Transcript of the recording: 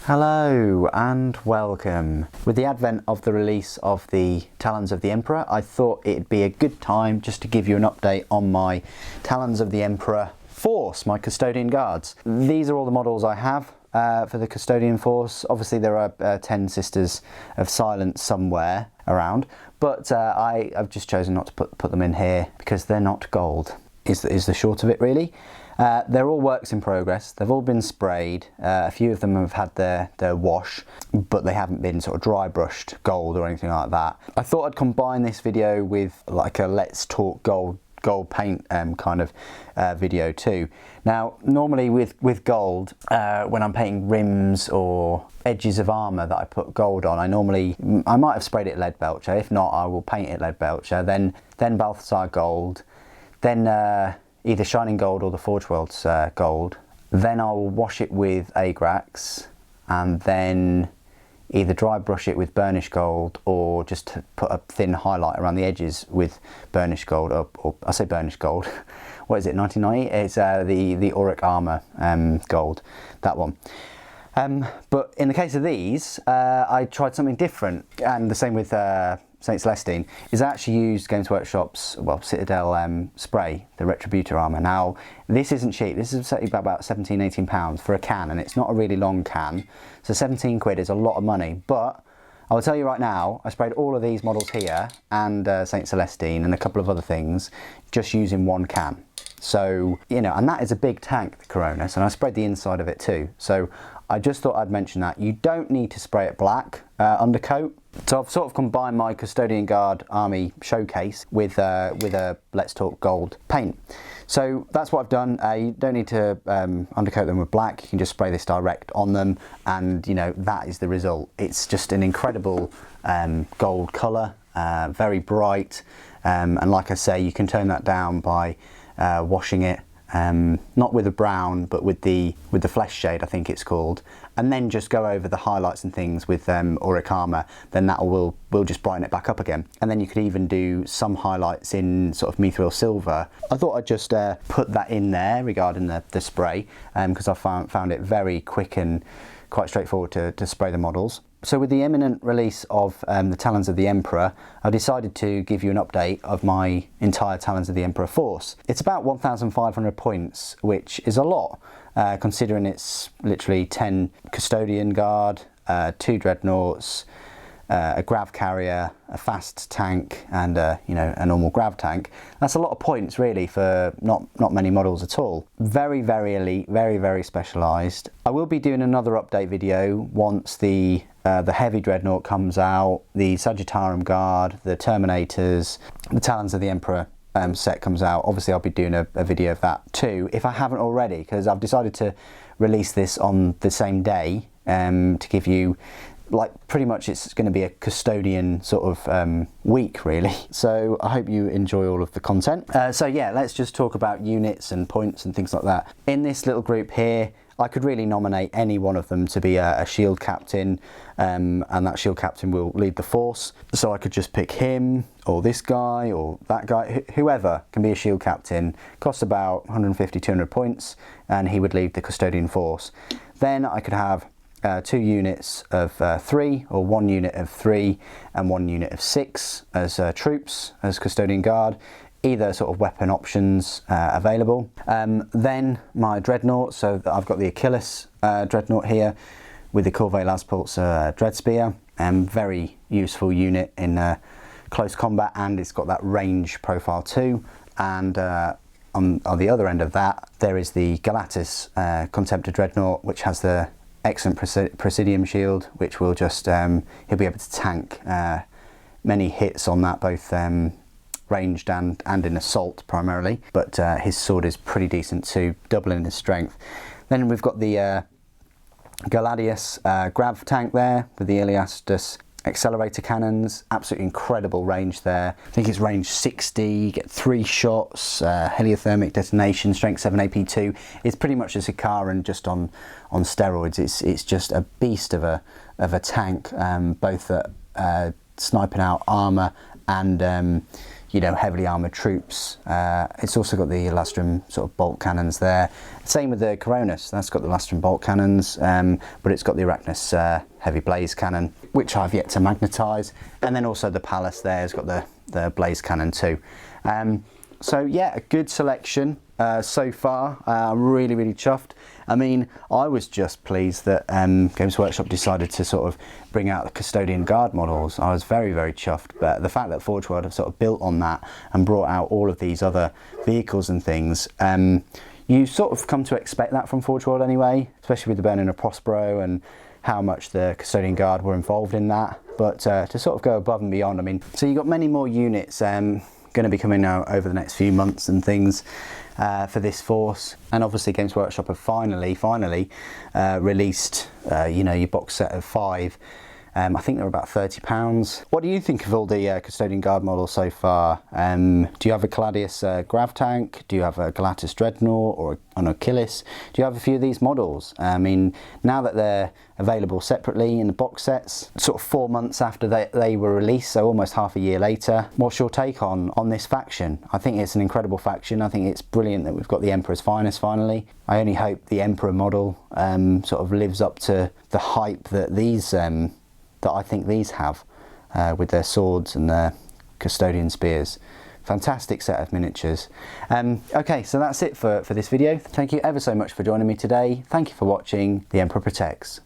Hello and welcome. With the advent of the release of the Talons of the Emperor, I thought it'd be a good time just to give you an update on my Talons of the Emperor force, my Custodian Guards. These are all the models I have for the Custodian force. Obviously there are 10 Sisters of Silence somewhere around, but I've just chosen not to put them in here because they're not gold, is the short of it really. They're all works in progress. They've all been sprayed. A few of them have had their wash, but they haven't been sort of dry brushed gold or anything like that. I thought I'd combine this video with like a let's talk gold paint kind of video too. Now normally with gold, when I'm painting rims or edges of armour that I put gold on, I might have sprayed it lead belcher. If not, I will paint it lead belcher, then Balthasar gold, then either Shining Gold or the Forge Worlds gold. Then I'll wash it with Agrax and then either dry brush it with burnished gold or just put a thin highlight around the edges with burnished gold, or I say burnished gold, what is it, 1990? It's the Auric Armour gold, that one. But in the case of these, I tried something different, and the same with St. Celestine, is I actually used Games Workshop's, well, Citadel spray, the Retributor armour. Now, this isn't cheap. This is about 17, 18 pounds for a can, and it's not a really long can. So 17 quid is a lot of money, but I will tell you right now, I sprayed all of these models here and St. Celestine and a couple of other things just using one can. So, you know, and that is a big tank, the Coronis, and I sprayed the inside of it too. So I just thought I'd mention that. You don't need to spray it black undercoat. So I've sort of combined my Custodian Guard Army showcase with a Let's Talk Gold paint. So that's what I've done. You don't need to undercoat them with black. You can just spray this direct on them, and you know that is the result. It's just an incredible gold colour, very bright, and like I say, you can tone that down by washing it. Not with a brown, but with the flesh shade, I think it's called, and then just go over the highlights and things with Auric Armour. Then that will just brighten it back up again. And then you could even do some highlights in sort of mithril silver. I thought I'd just put that in there regarding the spray, because I found it very quick and quite straightforward to spray the models. So with the imminent release of the Talons of the Emperor, I decided to give you an update of my entire Talons of the Emperor force. It's about 1,500 points, which is a lot, considering it's literally 10 Custodian Guard, 2 Dreadnoughts, a grav carrier, a fast tank, and you know, a normal grav tank. That's a lot of points really for not many models at all. Very, very elite, very, very specialised. I will be doing another update video once the heavy Dreadnought comes out, the Sagittarium Guard, the Terminators, the Talons of the Emperor set comes out. Obviously I'll be doing a video of that too, if I haven't already, because I've decided to release this on the same day to give you, like, pretty much it's going to be a Custodian sort of week really. So I hope you enjoy all of the content. So yeah, let's just talk about units and points and things like that. In this little group here, I could really nominate any one of them to be a shield captain, and that shield captain will lead the force. So I could just pick him, or this guy, or that guy, whoever can be a shield captain. Costs about 150, 200 points, and he would lead the Custodian force. Then I could have 2 units of 3, or 1 unit of 3 and 1 unit of 6 as troops, as Custodian Guard. Either sort of weapon options available. Then my Dreadnought, so I've got the Achilles Dreadnought here with the Corvée Laspulse Dreadspear. Very useful unit in close combat, and it's got that range profile too. And on the other end of that, there is the Galatis Contemptor Dreadnought, which has the excellent Presidium shield, which will just, he'll be able to tank many hits on that, both ranged and in assault primarily, but his sword is pretty decent too, doubling his strength. Then we've got the Galadius grav tank there with the Iliastus accelerator cannons. Absolutely incredible range there. I think it's range 60, you get 3 shots, heliothermic detonation, strength 7 AP2. It's pretty much a Sikaran just on steroids. It's just a beast of a tank, both at sniping out armour and you know, heavily armoured troops. It's also got the Lastrum sort of bolt cannons there. Same with the Coronis, that's got the Lastrum bolt cannons, but it's got the Arachnus heavy blaze cannon, which I've yet to magnetise. And then also the Pallas there has got the blaze cannon too. So yeah, a good selection so far. I'm really, really chuffed. I mean, I was just pleased that Games Workshop decided to sort of bring out the Custodian Guard models. I was very, very chuffed. But the fact that Forge World have sort of built on that and brought out all of these other vehicles and things, you sort of come to expect that from Forge World anyway, especially with the burning of Prospero and how much the Custodian Guard were involved in that. But to sort of go above and beyond, I mean, so you've got many more units going to be coming out over the next few months and things for this force. And obviously Games Workshop have finally released you know, your box set of 5. I think they're about £30. What do you think of all the Custodian Guard models so far? Do you have a Caladius Grav Tank? Do you have a Galatis Dreadnought or an Achilles? Do you have a few of these models? I mean, now that they're available separately in the box sets, sort of 4 months after they were released, so almost half a year later, what's your take on this faction? I think it's an incredible faction. I think it's brilliant that we've got the Emperor's Finest finally. I only hope the Emperor model sort of lives up to the hype that these that I think these have with their swords and their custodian spears. Fantastic set of miniatures. Okay, so that's it for this video. Thank you ever so much for joining me today. Thank you for watching. The Emperor Protects.